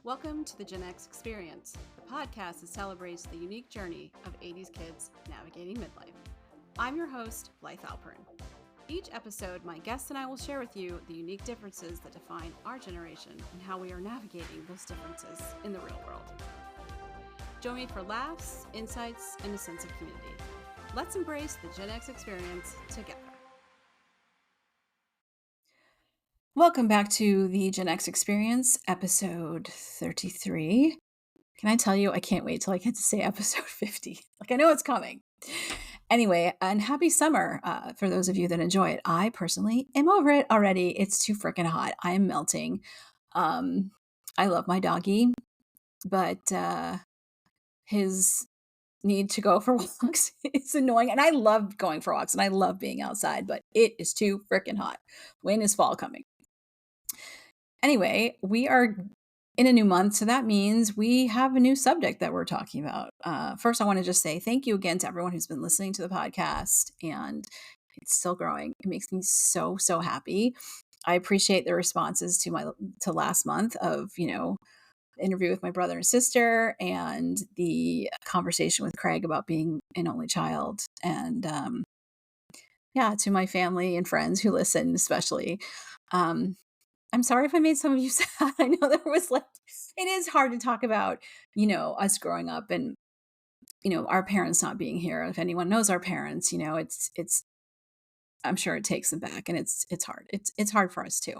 Welcome to the GenX Experience, the podcast that celebrates the unique journey of 80s kids navigating midlife. I'm your host, Blythe Alperin. Each episode, my guests and I will share with you the unique differences that define our generation and how we are navigating those differences in the real world. Join me for laughs, insights, and a sense of community. Let's embrace the GenX Experience together. Welcome back to the GenX Experience, episode 33. Can I tell you, I can't wait till I get to say episode 50. I know it's coming. Anyway, and happy summer for those of you that enjoy it. I personally am over it already. It's too freaking hot. I am melting. I love my doggy, but his need to go for walks is annoying. And I love going for walks and I love being outside, but it is too freaking hot. When is fall coming? Anyway, we are in a new month, so that means we have a new subject that we're talking about. First, I want to just say thank you again to everyone who's been listening to the podcast, and it's still growing. It makes me so happy. I appreciate the responses to last month of, interview with my brother and sister and the conversation with Craig about being an only child. And to my family and friends who listen, especially. I'm sorry if I made some of you sad. I know it is hard to talk about, us growing up and, our parents not being here. If anyone knows our parents, it's, I'm sure it takes them back and it's hard. It's hard for us too.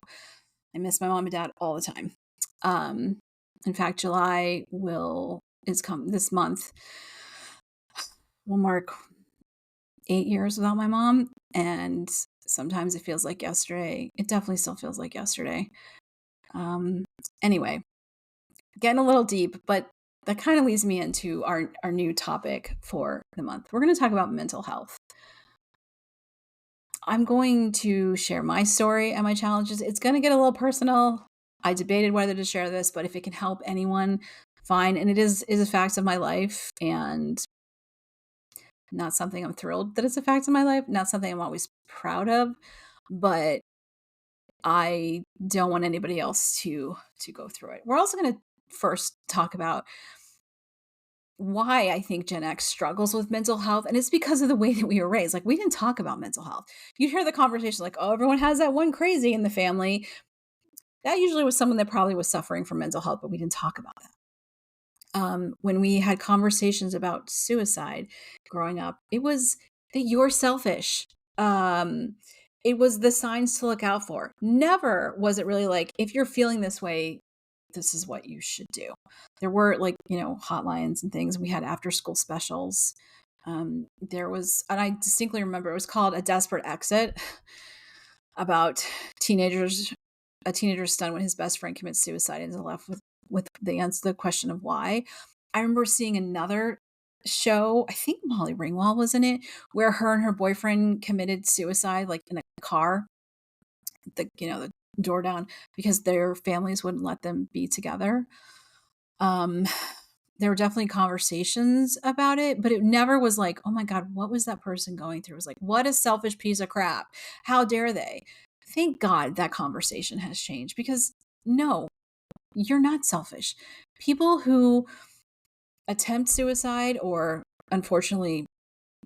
I miss my mom and dad all the time. In fact, July this month will mark 8 years without my mom. And sometimes it feels like yesterday. It definitely still feels like yesterday. Anyway, getting a little deep, but that kind of leads me into our new topic for the month. We're going to talk about mental health. I'm going to share my story and my challenges. It's going to get a little personal. I debated whether to share this, but if it can help anyone, fine. And it is a fact of my life and not something I'm thrilled that it's a fact of my life, not something I'm always proud of, but I don't want anybody else to go through it. We're also going to first talk about why I think Gen X struggles with mental health. And it's because of the way that we were raised. We didn't talk about mental health. You'd hear the conversation oh, everyone has that one crazy in the family. That usually was someone that probably was suffering from mental health, but we didn't talk about that. When we had conversations about suicide growing up, it was that you're selfish. It was the signs to look out for. Never was it really if you're feeling this way, this is what you should do. There were hotlines and things. We had after school specials. There was, and I distinctly remember it was called A Desperate Exit, about a teenager's stunned when his best friend commits suicide and is left with the answer, the question of why. I remember seeing another show, I think Molly Ringwald was in it, where her and her boyfriend committed suicide, in a car, the door down, because their families wouldn't let them be together. There were definitely conversations about it, but it never was oh my God, what was that person going through? It was what a selfish piece of crap. How dare they? Thank God that conversation has changed, because no, you're not selfish. People who attempt suicide or unfortunately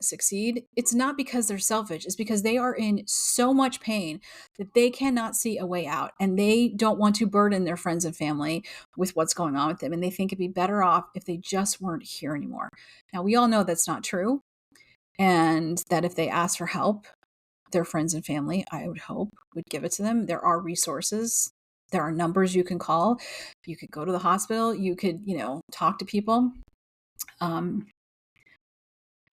succeed, it's not because they're selfish. It's because they are in so much pain that they cannot see a way out, and they don't want to burden their friends and family with what's going on with them. And they think it'd be better off if they just weren't here anymore. Now, we all know that's not true. And that if they ask for help, their friends and family, I would hope, would give it to them. There are resources. There are numbers you can call. You could go to the hospital. You could, talk to people. And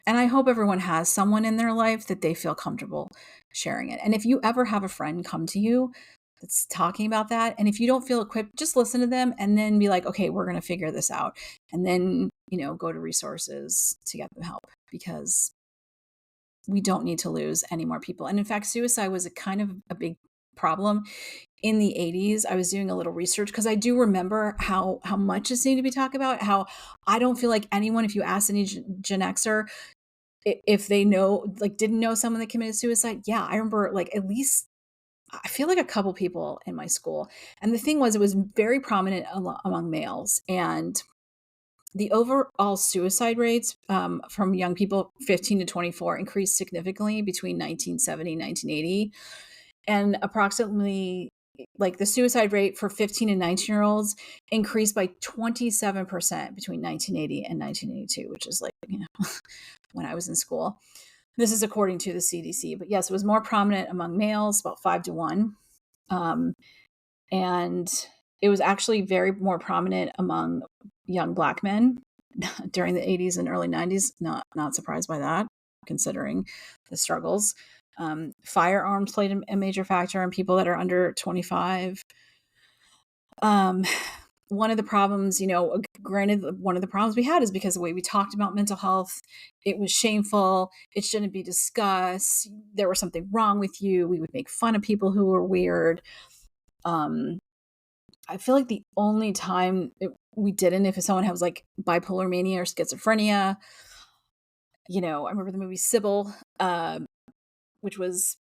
I hope everyone has someone in their life that they feel comfortable sharing it. And if you ever have a friend come to you that's talking about that, and if you don't feel equipped, just listen to them and then be okay, we're going to figure this out. And then, go to resources to get them help, because we don't need to lose any more people. And in fact, suicide was a kind of a big problem in the 80s. I was doing a little research because I do remember how much it seemed to be talked about, how I don't feel like anyone, if you ask any Gen Xer, if they know, didn't know someone that committed suicide. Yeah, I remember at least, I feel like a couple people in my school. And the thing was, it was very prominent among males. And the overall suicide rates from young people 15 to 24 increased significantly between 1970 and 1980. And approximately like the suicide rate for 15 and 19-year-olds increased by 27% between 1980 and 1982, which is like, when I was in school. This is according to the CDC. But yes, it was more prominent among males, about 5 to 1. Um, and it was actually very more prominent among young Black men during the 80s and early 90s. Not surprised by that, considering the struggles. Firearms played a major factor in people that are under 25. Um, one of the problems, granted, one of the problems we had is because the way we talked about mental health, it was shameful. It shouldn't be discussed. There was something wrong with you. We would make fun of people who were weird. I feel like the only time we didn't, if someone has like bipolar mania or schizophrenia, I remember the movie Sybil, which was,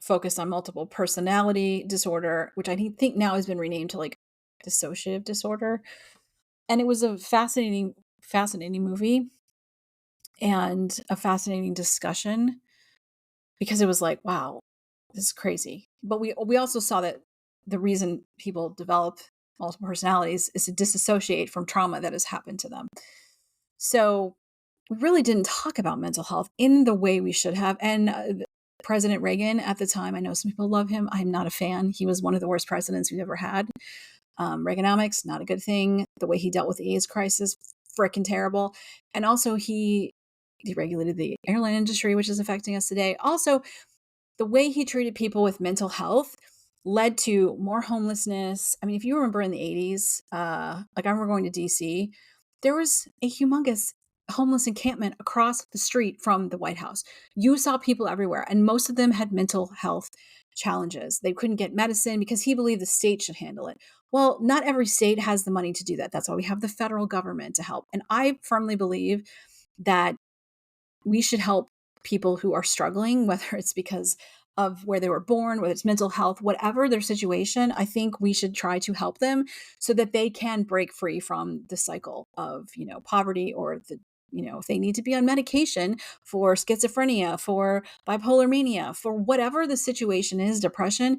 focused on multiple personality disorder, which I think now has been renamed to like dissociative disorder. And it was a fascinating movie and a fascinating discussion, because it was like, wow, this is crazy. But we also saw that the reason people develop multiple personalities is to disassociate from trauma that has happened to them. So we really didn't talk about mental health in the way we should have. And President Reagan at the time, I know some people love him. I'm not a fan. He was one of the worst presidents we've ever had. Reaganomics, not a good thing. The way he dealt with the AIDS crisis, freaking terrible. And also he deregulated the airline industry, which is affecting us today. Also, the way he treated people with mental health led to more homelessness. I mean, if you remember in the 80s, like I remember going to DC, there was a humongous homeless encampment across the street from the White House. You saw people everywhere, and most of them had mental health challenges. They couldn't get medicine because he believed the state should handle it. Well, not every state has the money to do that. That's why we have the federal government to help. And I firmly believe that we should help people who are struggling, whether it's because of where they were born, whether it's mental health, whatever their situation. I think we should try to help them so that they can break free from the cycle of, poverty, or if they need to be on medication for schizophrenia, for bipolar mania, for whatever the situation is, depression,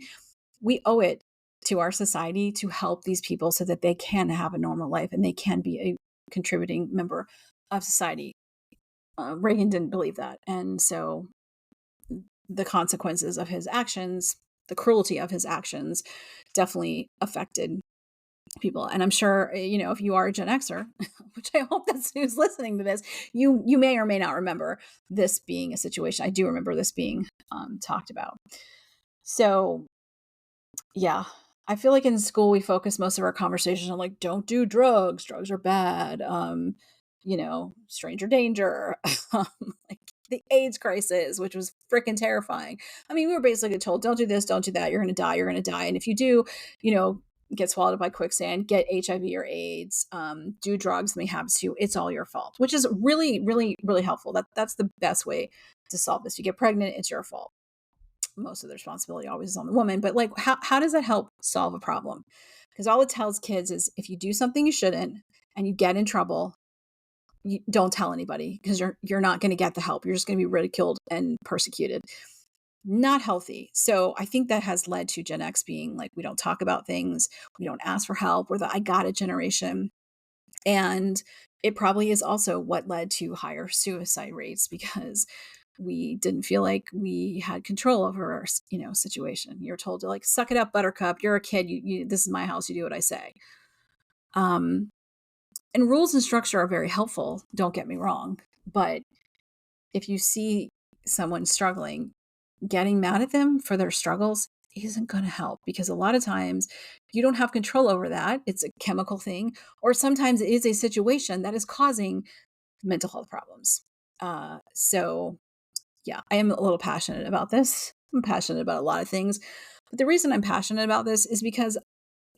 we owe it to our society to help these people so that they can have a normal life and they can be a contributing member of society. Reagan didn't believe that. And so the consequences of his actions, the cruelty of his actions, definitely affected people. And I'm sure, if you are a Gen Xer, which I hope that's who's listening to this, you may or may not remember this being a situation. I do remember this being talked about. So, yeah, I feel like in school we focus most of our conversations on like, don't do drugs. Drugs are bad. Stranger danger, like the AIDS crisis, which was freaking terrifying. I mean, we were basically told, don't do this, don't do that. You're going to die. You're going to die. And if you do, get swallowed up by quicksand, get HIV or AIDS, do drugs, something happens to you, it's all your fault, which is really, really, really helpful. That's the best way to solve this. You get pregnant, it's your fault. Most of the responsibility always is on the woman. But like, how does that help solve a problem? Because all it tells kids is if you do something you shouldn't and you get in trouble, you don't tell anybody, because you're not going to get the help. You're just going to be ridiculed and persecuted. Not healthy. So I think that has led to Gen X being like, we don't talk about things. We don't ask for help. We're the I got it generation. And it probably is also what led to higher suicide rates, because we didn't feel like we had control over our, situation. You're told to like, suck it up, buttercup. You're a kid. This is my house. You do what I say. And rules and structure are very helpful. Don't get me wrong. But if you see someone struggling, getting mad at them for their struggles isn't going to help, because a lot of times you don't have control over that. It's a chemical thing, or sometimes it is a situation that is causing mental health problems. So yeah, I am a little passionate about this. I'm passionate about a lot of things, but the reason I'm passionate about this is because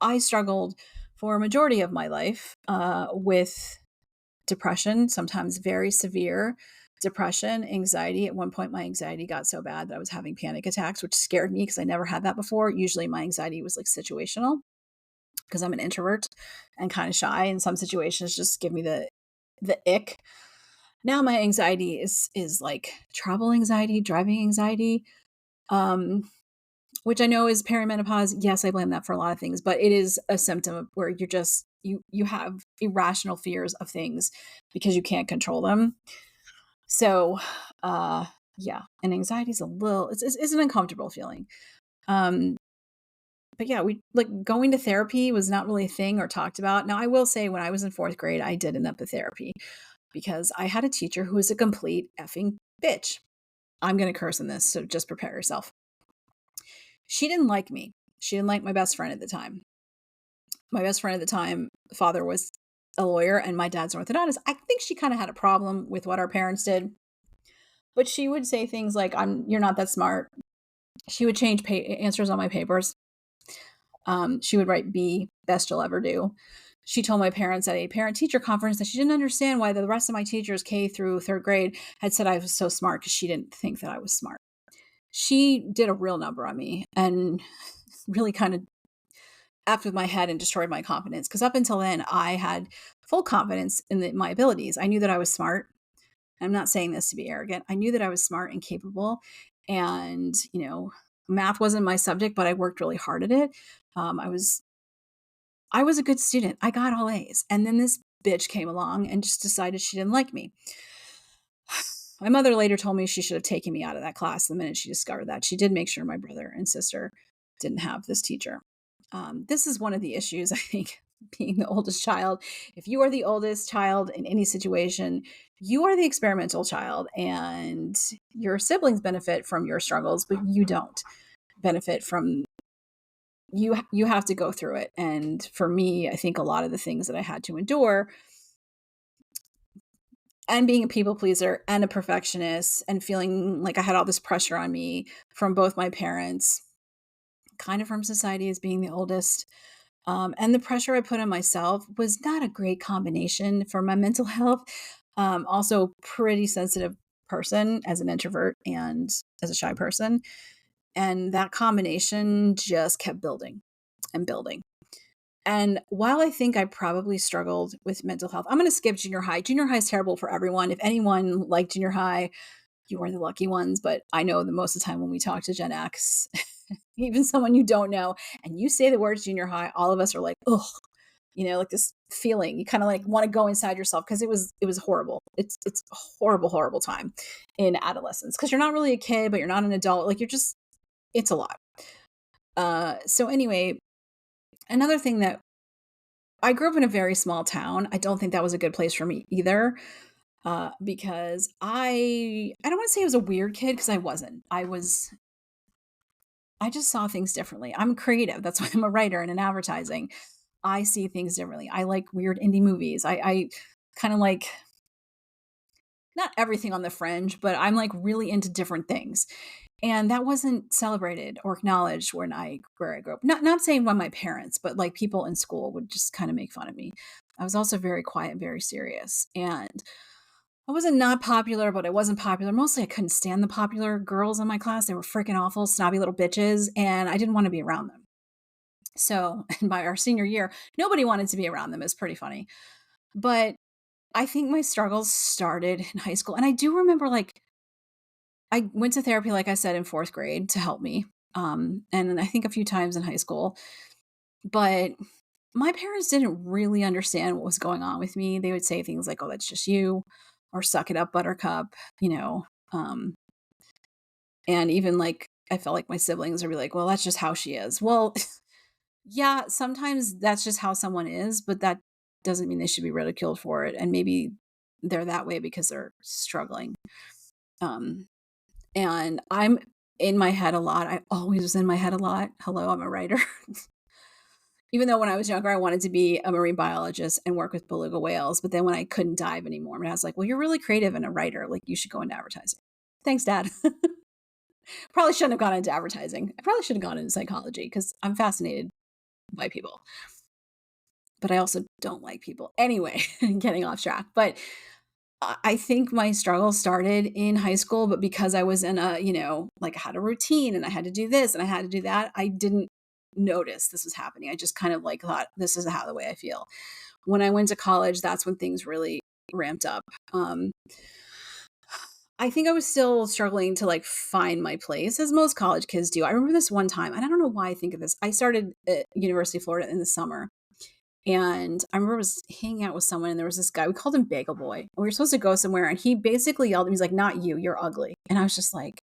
I struggled for a majority of my life with depression, sometimes very severe, depression, anxiety. At one point, my anxiety got so bad that I was having panic attacks, which scared me because I never had that before. Usually, my anxiety was like situational because I'm an introvert and kind of shy. In some situations, just give me the ick. Now my anxiety is like travel anxiety, driving anxiety, um, which I know is perimenopause. Yes, I blame that for a lot of things, but it is a symptom of where you're just you have irrational fears of things because you can't control them. So, uh, yeah, and anxiety is a little it's an uncomfortable feeling. Um, but yeah, we like going to therapy was not really a thing or talked about. Now, I will say when I was in 4th grade, I did end up with therapy because I had a teacher who was a complete effing bitch. I'm going to curse in this, so just prepare yourself. She didn't like me. She didn't like my best friend at the time. My best friend at the time, father was a lawyer and my dad's an orthodontist. I think she kind of had a problem with what our parents did, but she would say things like, you're not that smart." She would change answers on my papers. She would write B, best you'll ever do. She told my parents at a parent teacher conference that she didn't understand why the rest of my teachers, K through 3rd grade, had said I was so smart because she didn't think that I was smart. She did a real number on me and really kind of effed with my head and destroyed my confidence. Because up until then, I had full confidence in my abilities. I knew that I was smart. I'm not saying this to be arrogant. I knew that I was smart and capable. And, math wasn't my subject, but I worked really hard at it. I was a good student. I got all A's. And then this bitch came along and just decided she didn't like me. My mother later told me she should have taken me out of that class the minute she discovered that. She did make sure my brother and sister didn't have this teacher. This is one of the issues, I think, being the oldest child. If you are the oldest child in any situation, you are the experimental child, and your siblings benefit from your struggles, but you don't benefit from you have to go through it. And for me, I think a lot of the things that I had to endure and being a people pleaser and a perfectionist and feeling like I had all this pressure on me from both my parents, kind of from society as being the oldest. And the pressure I put on myself was not a great combination for my mental health. Also, pretty sensitive person as an introvert and as a shy person. And that combination just kept building and building. And while I think I probably struggled with mental health, I'm going to skip junior high. Junior high is terrible for everyone. If anyone liked junior high, you were the lucky ones. But I know that most of the time when we talk to Gen X, even someone you don't know, and you say the words junior high, all of us are like, ugh, like this feeling. You kind of like want to go inside yourself because it was horrible. It's a horrible, horrible time in adolescence because you're not really a kid, but you're not an adult. Like it's a lot. So anyway, another thing that I grew up in a very small town. I don't think that was a good place for me either. Because I don't want to say I was a weird kid because I wasn't. I just saw things differently. I'm creative. That's why I'm a writer and in advertising. I see things differently. I like weird indie movies. I kind of like not everything on the fringe, but I'm like really into different things. And that wasn't celebrated or acknowledged where I grew up. Not saying by my parents, but like people in school would just kind of make fun of me. I was also very quiet and very serious. And I wasn't not popular, but I wasn't popular. Mostly I couldn't stand the popular girls in my class. They were freaking awful, snobby little bitches, and I didn't want to be around them. So, and by our senior year, nobody wanted to be around them. It's pretty funny. But I think my struggles started in high school. And I do remember like I went to therapy, like I said, in 4th grade to help me. And I think a few times in high school. But my parents didn't really understand what was going on with me. They would say things like, "Oh, that's just you," or "Suck it up, buttercup," you know. Um, and even like I felt like my siblings would be like, "Well, that's just how she is." Well, yeah, sometimes that's just how someone is, but that doesn't mean they should be ridiculed for it. And maybe they're that way because they're struggling. Um, and I'm in my head a lot. I always was in my head a lot. Hello, I'm a writer. Even though when I was younger, I wanted to be a marine biologist and work with beluga whales. But then when I couldn't dive anymore, I was like, well, you're really creative and a writer. Like, you should go into advertising. Thanks, Dad. Probably shouldn't have gone into advertising. I probably should have gone into psychology because I'm fascinated by people. But I also don't like people. Anyway, getting off track. But I think my struggle started in high school, but because I was in a, like I had a routine and I had to do this and I had to do that, I didn't notice this was happening. I just kind of like thought this is how the way I feel. When I went to college, that's when things really ramped up. Um, I think I was still struggling to like find my place as most college kids do. I remember this one time, and I don't know why I think of this. I started at University of Florida in the summer, and I remember I was hanging out with someone, and there was this guy. We called him Bagel Boy. And we were supposed to go somewhere, and he basically yelled at me. He's like, "Not you, you're ugly." And I was just like,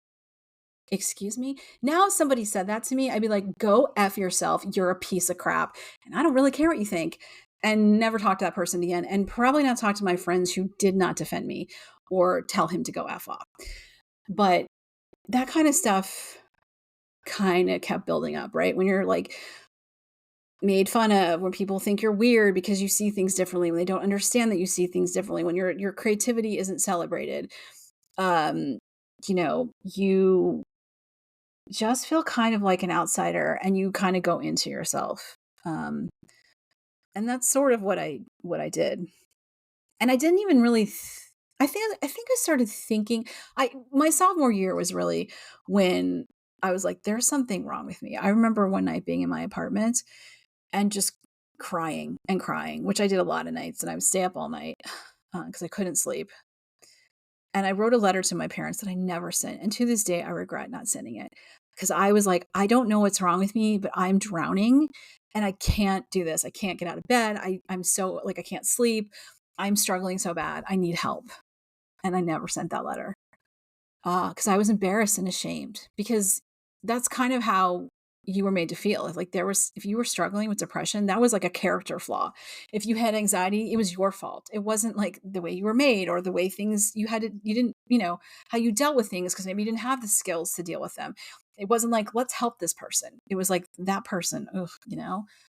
"Excuse me." Now, if somebody said that to me, I'd be like, "Go f yourself. You're a piece of crap, and I don't really care what you think." And never talk to that person again, and probably not talk to my friends who did not defend me or tell him to go f off. But that kind of stuff kind of kept building up, right? When you're like made fun of, when people think you're weird because you see things differently, when they don't understand that you see things differently, when your creativity isn't celebrated, um, you just feel kind of like an outsider and you kind of go into yourself. Um, and that's sort of what I did. And I didn't even really I think I started thinking I my sophomore year was really when I was like, "There's something wrong with me." I remember one night being in my apartment and just crying and crying, which I did a lot of nights, and I would stay up all night, because I couldn't sleep. And I wrote a letter to my parents that I never sent, and to this day, I regret not sending it because I was like, "I don't know what's wrong with me, but I'm drowning, and I can't do this. I can't get out of bed. I'm so like, I can't sleep. I'm struggling so bad. I need help." And I never sent that letter, because I was embarrassed and ashamed because that's kind of how you were made to feel. If you were struggling with depression, that was like a character flaw. If you had anxiety, it was your fault. It wasn't like the way you were made or the way things you didn't, how you dealt with things because maybe you didn't have the skills to deal with them. It wasn't like, let's help this person. It was like that person, ugh.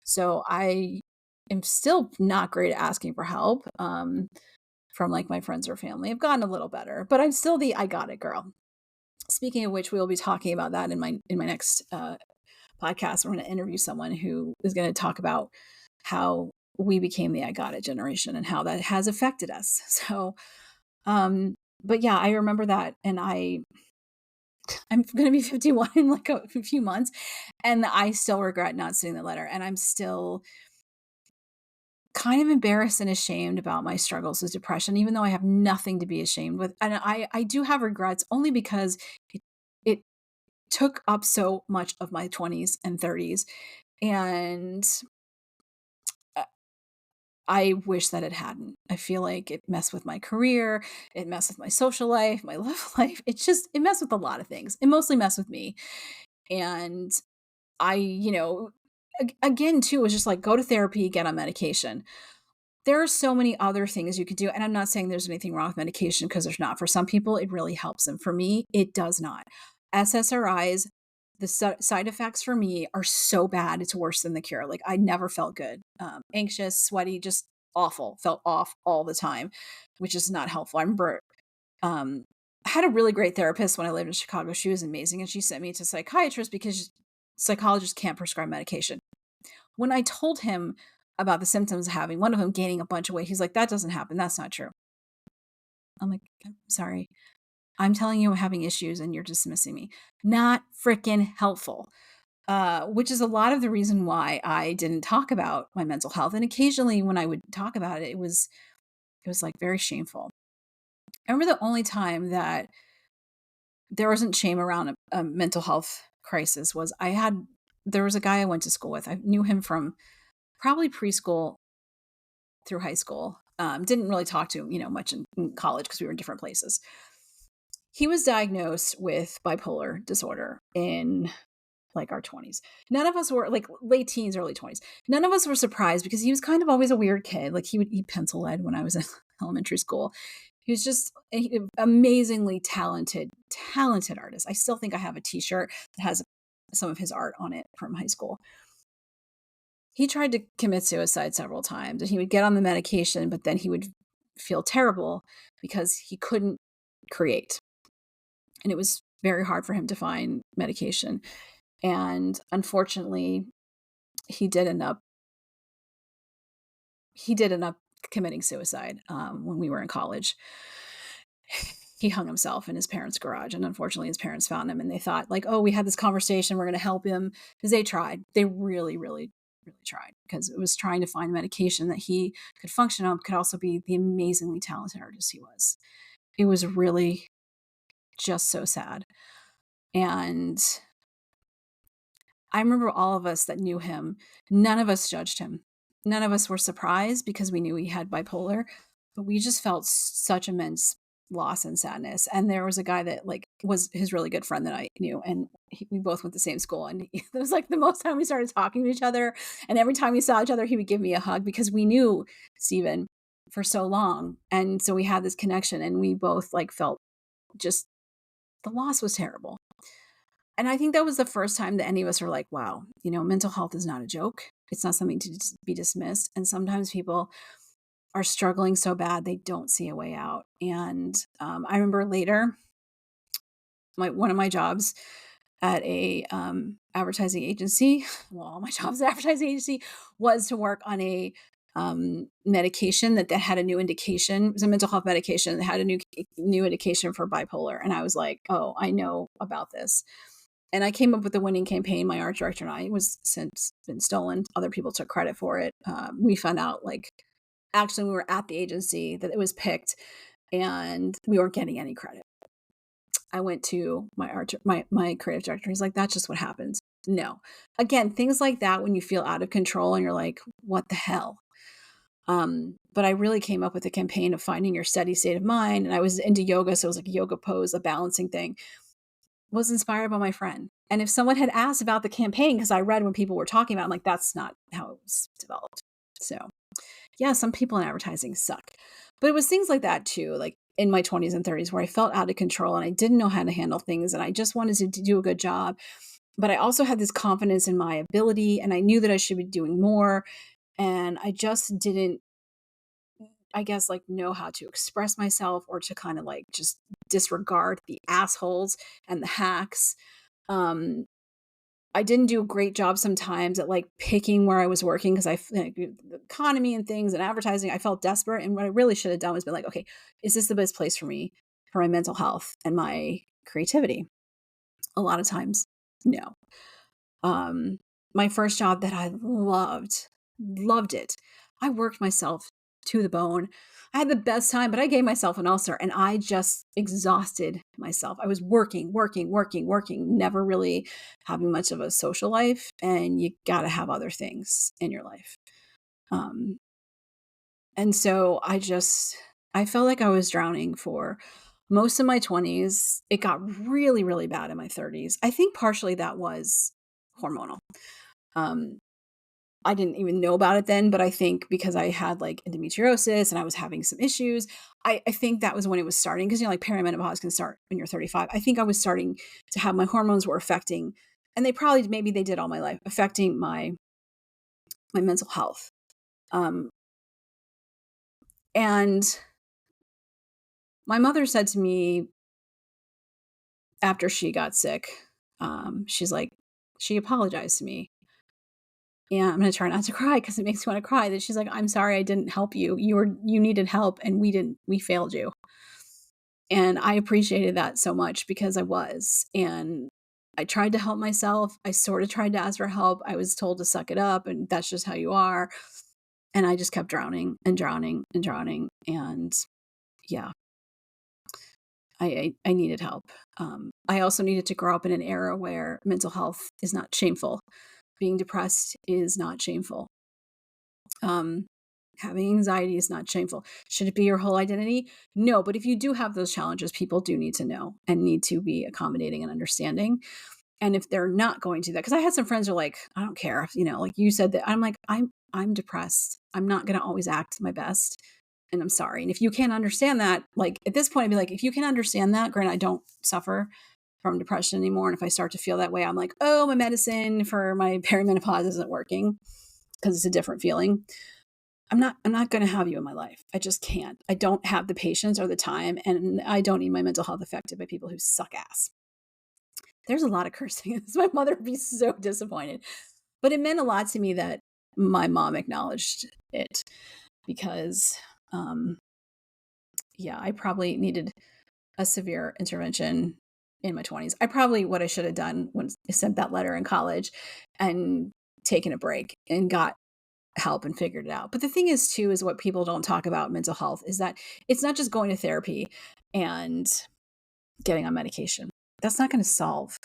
So I am still not great at asking for help. From like my friends or family. I've gotten a little better, but I'm still the I got it girl. Speaking of which, we will be talking about that in my next podcast. We're going to interview someone who is going to talk about how we became the I got it generation and how that has affected us. So, um, but yeah, I remember that, and I'm going to be 51 in like a few months, and I still regret not sending the letter, and I'm still kind of embarrassed and ashamed about my struggles with depression, even though I have nothing to be ashamed with. And I do have regrets only because it took up so much of my 20s and 30s. And uh, I wish that it hadn't. I feel like it messed with my career, it messed with my social life, my love life. It messed with a lot of things. It mostly messed with me. And I, again, too, was just like go to therapy, get on medication. There are so many other things you could do, and I'm not saying there's anything wrong with medication because there's not. For some people, it really helps them. For me, it does not. SSRIs, the side effects for me are so bad, it's worse than the cure. Like, I never felt good. Anxious, sweaty, just awful. Felt off all the time, which is not helpful. I remember um, I had a really great therapist when I lived in Chicago. She was amazing, and she sent me to a psychiatrist because psychologists can't prescribe medication. When I told him about the symptoms of having one of them gaining a bunch of weight, he's like, "That doesn't happen. That's not true." I'm like, "I'm sorry. I'm telling you I'm having issues and you're dismissing me." Not freaking helpful. Which is a lot of the reason why I didn't talk about my mental health. And occasionally when I would talk about it, it was like very shameful. I remember the only time that there wasn't shame around a mental health crisis was there was a guy I went to school with. I knew him from probably preschool through high school. Didn't really talk to him, much in college because we were in different places. He was diagnosed with bipolar disorder in like our 20s. None of us were like late teens, early 20s. None of us were surprised because he was kind of always a weird kid. Like he would eat pencil lead when I was in elementary school. He was just amazingly talented artist. I still think I have a t-shirt that has some of his art on it from high school. He tried to commit suicide several times, and he would get on the medication, but then he would feel terrible because he couldn't create. And it was very hard for him to find medication. And unfortunately, he did end up committing suicide when we were in college. He hung himself in his parents' garage, and unfortunately, his parents found him, and they thought, like, "Oh, we had this conversation. We're going to help him," because they tried. They really, really, really tried because it was trying to find medication that he could function on, could also be the amazingly talented artist he was. It was really just so sad, and I remember all of us that knew him, none of us judged him. None of us were surprised because we knew he had bipolar, but we just felt such immense loss and sadness. And there was a guy that like was his really good friend that I knew, and we both went to the same school. And it was like the most time we started talking to each other. And every time we saw each other, he would give me a hug because we knew Stephen for so long. And so we had this connection, and we both like felt just the loss was terrible. And I think that was the first time that any of us were like, wow, mental health is not a joke. It's not something to just be dismissed. And sometimes people are struggling so bad they don't see a way out. And I remember later, one of my jobs at a advertising agency, well, all my jobs at advertising agency was to work on a medication that had a new indication. It was a mental health medication that had a new indication for bipolar. And I was like, oh, I know about this. And I came up with the winning campaign. My art director and I, it was since been stolen. Other people took credit for it. We found out actually we were at the agency that it was picked, and we weren't getting any credit. I went to my creative director. He's like, that's just what happens. No, again, things like that when you feel out of control and you're like, what the hell? But I really came up with a campaign of finding your steady state of mind. And I was into yoga, so it was like a yoga pose, a balancing thing. Was inspired by my friend. And if someone had asked about the campaign, because I read when people were talking about it, I'm like, that's not how it was developed. So yeah, some people in advertising suck. But it was things like that too, like in my 20s and 30s where I felt out of control and I didn't know how to handle things and I just wanted to do a good job. But I also had this confidence in my ability and I knew that I should be doing more. And I just didn't, I guess, like know how to express myself or to kind of like just disregard the assholes and the hacks. Um, I didn't do a great job sometimes at like picking where I was working because the economy and things and advertising, I felt desperate. And what I really should have done was been like, okay, is this the best place for me for my mental health and my creativity? A lot of times, no. Um, my first job that I loved it. I worked myself to the bone. I had the best time, but I gave myself an ulcer and I just exhausted myself. I was working, working, working, working, never really having much of a social life. And you got to have other things in your life. Um, and so I felt like I was drowning for most of my 20s. It got really, really bad in my 30s. I think partially that was hormonal. Um, I didn't even know about it then, but I think because I had like endometriosis and I was having some issues, I think that was when it was starting. Because like perimenopause can start when you're 35. I think I was starting to have my hormones were affecting, and maybe they did all my life, affecting my mental health. Um, and my mother said to me after she got sick, she's like, she apologized to me. Yeah, I'm gonna try not to cry because it makes me want to cry. That she's like, "I'm sorry I didn't help you. You needed help and we failed you." And I appreciated that so much because I was. And I tried to help myself. I sort of tried to ask for help. I was told to suck it up and that's just how you are. And I just kept drowning and drowning and drowning. And yeah, I needed help. I also needed to grow up in an era where mental health is not shameful. Being depressed is not shameful. Um, Having anxiety is not shameful. Should it be your whole identity? No, but if you do have those challenges, people do need to know and need to be accommodating and understanding. And if they're not going to that, because I had some friends who are like, I don't care, like you said that. I'm like, I'm depressed. I'm not going to always act my best, and I'm sorry. And if you can't understand that, like at this point, I'd be like, if you can understand that, granted, I don't suffer from depression anymore. And if I start to feel that way, I'm like, oh, my medicine for my perimenopause isn't working because it's a different feeling. I'm not going to have you in my life. I just can't. I don't have the patience or the time, and I don't need my mental health affected by people who suck ass. There's a lot of cursing. My mother would be so disappointed. But it meant a lot to me that my mom acknowledged it. because, um, yeah, I probably needed a severe intervention in my 20s. I probably what I should have done when I sent that letter in college and taken a break and got help and figured it out. But the thing is too is what people don't talk about mental health is that it's not just going to therapy and getting on medication. That's not going to solve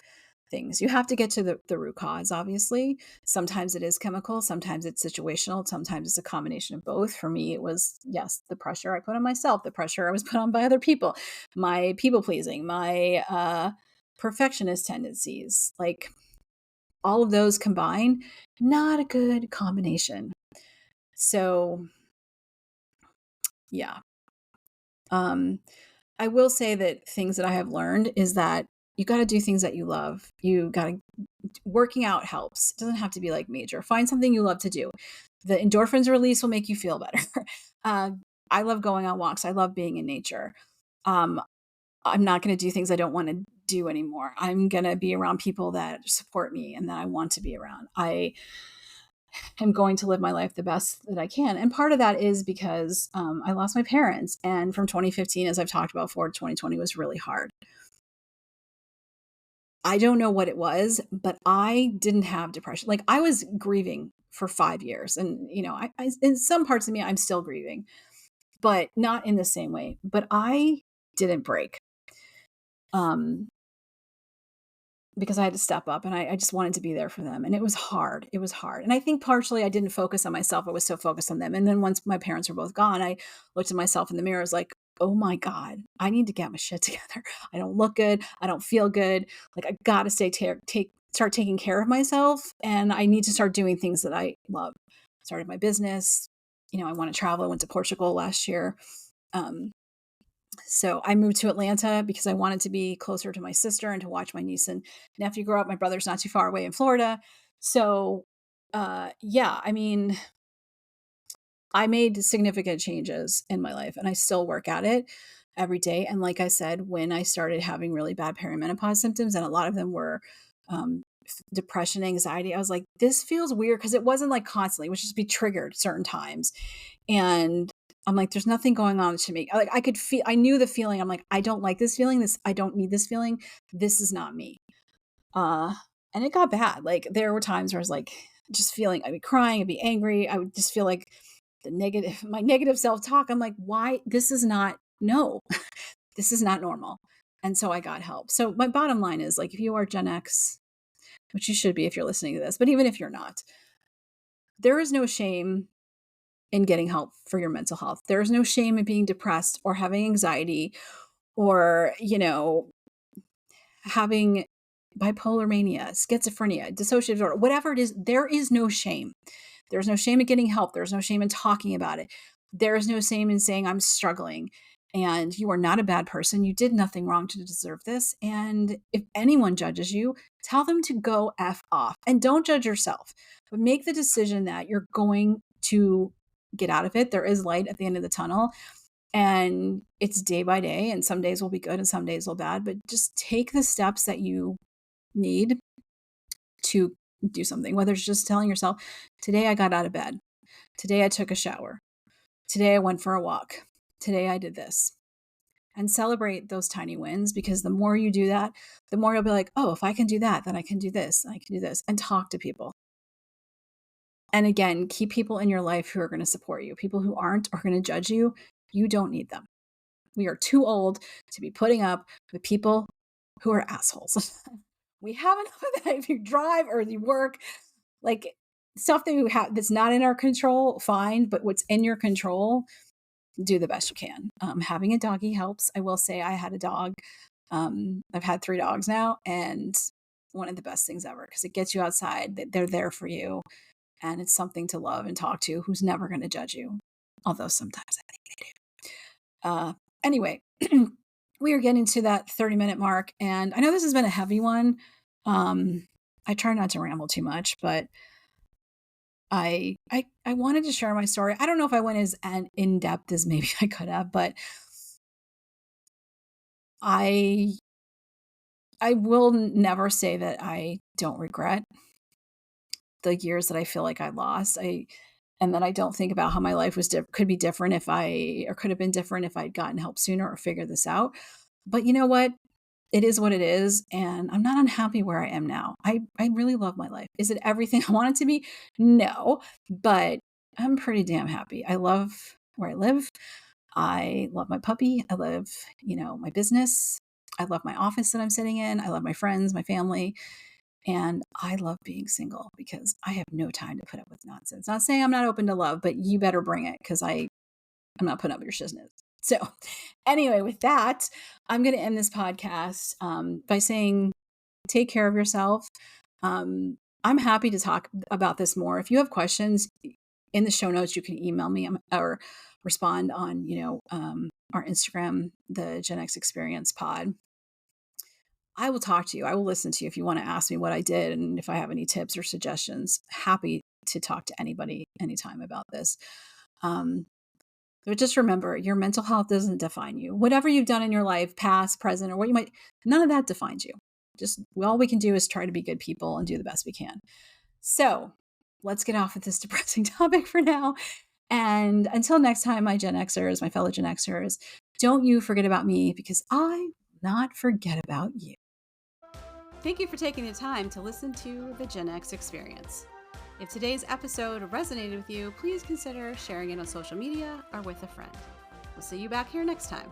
things. You have to get to the root cause, obviously. Sometimes it is chemical, sometimes it's situational, sometimes it's a combination of both. For me, it was, yes, the pressure I put on myself, the pressure I was put on by other people, my people pleasing, my perfectionist tendencies, like all of those combined, not a good combination. So, yeah. Um, I will say that things that I have learned is that you got to do things that you love. You got to working out helps. It doesn't have to be like major. Find something you love to do. The endorphins release will make you feel better. uh, I love going on walks. I love being in nature. Um, I'm not going to do things I don't want to do anymore. I'm going to be around people that support me and that I want to be around. I am going to live my life the best that I can. And part of that is because I lost my parents. And from 2015, as I've talked about before, 2020 was really hard. I don't know what it was, but I didn't have depression. Like I was grieving for 5 years. And, in some parts of me, I'm still grieving, but not in the same way. But I didn't break. Um, because I had to step up and I just wanted to be there for them. And it was hard. It was hard. And I think partially I didn't focus on myself. I was so focused on them. And then once my parents were both gone, I looked at myself in the mirror. I was like, oh my God, I need to get my shit together. I don't look good. I don't feel good. Like I got to start taking care of myself. And I need to start doing things that I love. Started my business. I want to travel. I went to Portugal last year. Um, so I moved to Atlanta because I wanted to be closer to my sister and to watch my niece and nephew grow up. My brother's not too far away in Florida. So, yeah, I mean, I made significant changes in my life and I still work at it every day. And like I said, when I started having really bad perimenopause symptoms, and a lot of them were depression, anxiety, I was like, this feels weird because it wasn't like constantly, it would just be triggered certain times. And I'm like, there's nothing going on to me. Like I could feel, I knew the feeling. I'm like, I don't like this feeling. I don't need this feeling. This is not me. Uh, and it got bad. Like there were times where I was like, just feeling, I'd be crying, I'd be angry. I would just feel like my negative self-talk. I'm like, why? This is not, no, this is not normal. And so I got help. So my bottom line is like, if you are Gen X, which you should be if you're listening to this, but even if you're not, there is no shame in getting help for your mental health. There is no shame in being depressed or having anxiety or, having bipolar mania, schizophrenia, dissociative disorder, whatever it is, there is no shame. There's no shame in getting help. There's no shame in talking about it. There is no shame in saying, I'm struggling. And you are not a bad person. You did nothing wrong to deserve this. And if anyone judges you, tell them to go F off and don't judge yourself, but make the decision that you're going to get out of it. There is light at the end of the tunnel and it's day by day. And some days will be good and some days will bad, but just take the steps that you need to do something, whether it's just telling yourself, today I got out of bed. Today I took a shower. Today I went for a walk. Today I did this. And celebrate those tiny wins because the more you do that, the more you'll be like, oh, if I can do that, then I can do this, and I can do this, and talk to people. And again, keep people in your life who are going to support you. People who aren't are going to judge you. You don't need them. We are too old to be putting up with people who are assholes. We have enough of that. If you drive or you work, like stuff that you have that's not in our control, fine. But what's in your control, do the best you can. Having a doggy helps. I will say I had a dog. I've had 3 dogs now, and one of the best things ever because it gets you outside. They're there for you, and it's something to love and talk to. Who's never going to judge you, although sometimes I think they do. Anyway, we are getting to that 30-minute mark, and I know this has been a heavy one. I try not to ramble too much, but I wanted to share my story. I don't know if I went as in depth as maybe I could have, but I will never say that I don't regret the years that I feel like I lost. and then I don't think about how my life could be different or could have been different if I'd gotten help sooner or figured this out. But you know what? It is what it is, and I'm not unhappy where I am now. I really love my life. Is it everything I want it to be? No, but I'm pretty damn happy. I love where I live. I love my puppy. I love, my business. I love my office that I'm sitting in. I love my friends, my family. And I love being single because I have no time to put up with nonsense. Not saying I'm not open to love, but you better bring it because I'm not putting up with your shizness. So, anyway, with that, I'm going to end this podcast by saying take care of yourself. I'm happy to talk about this more. If you have questions in the show notes, you can email me or respond on, our Instagram, the GenX Experience pod. I will talk to you. I will listen to you if you want to ask me what I did and if I have any tips or suggestions. Happy to talk to anybody anytime about this. But just remember, your mental health doesn't define you. Whatever you've done in your life, past, present, or none of that defines you. All we can do is try to be good people and do the best we can. So let's get off of this depressing topic for now. And until next time, my Gen Xers, my fellow Gen Xers, don't you forget about me because I will not forget about you. Thank you for taking the time to listen to the GenX Experience. If today's episode resonated with you, please consider sharing it on social media or with a friend. We'll see you back here next time.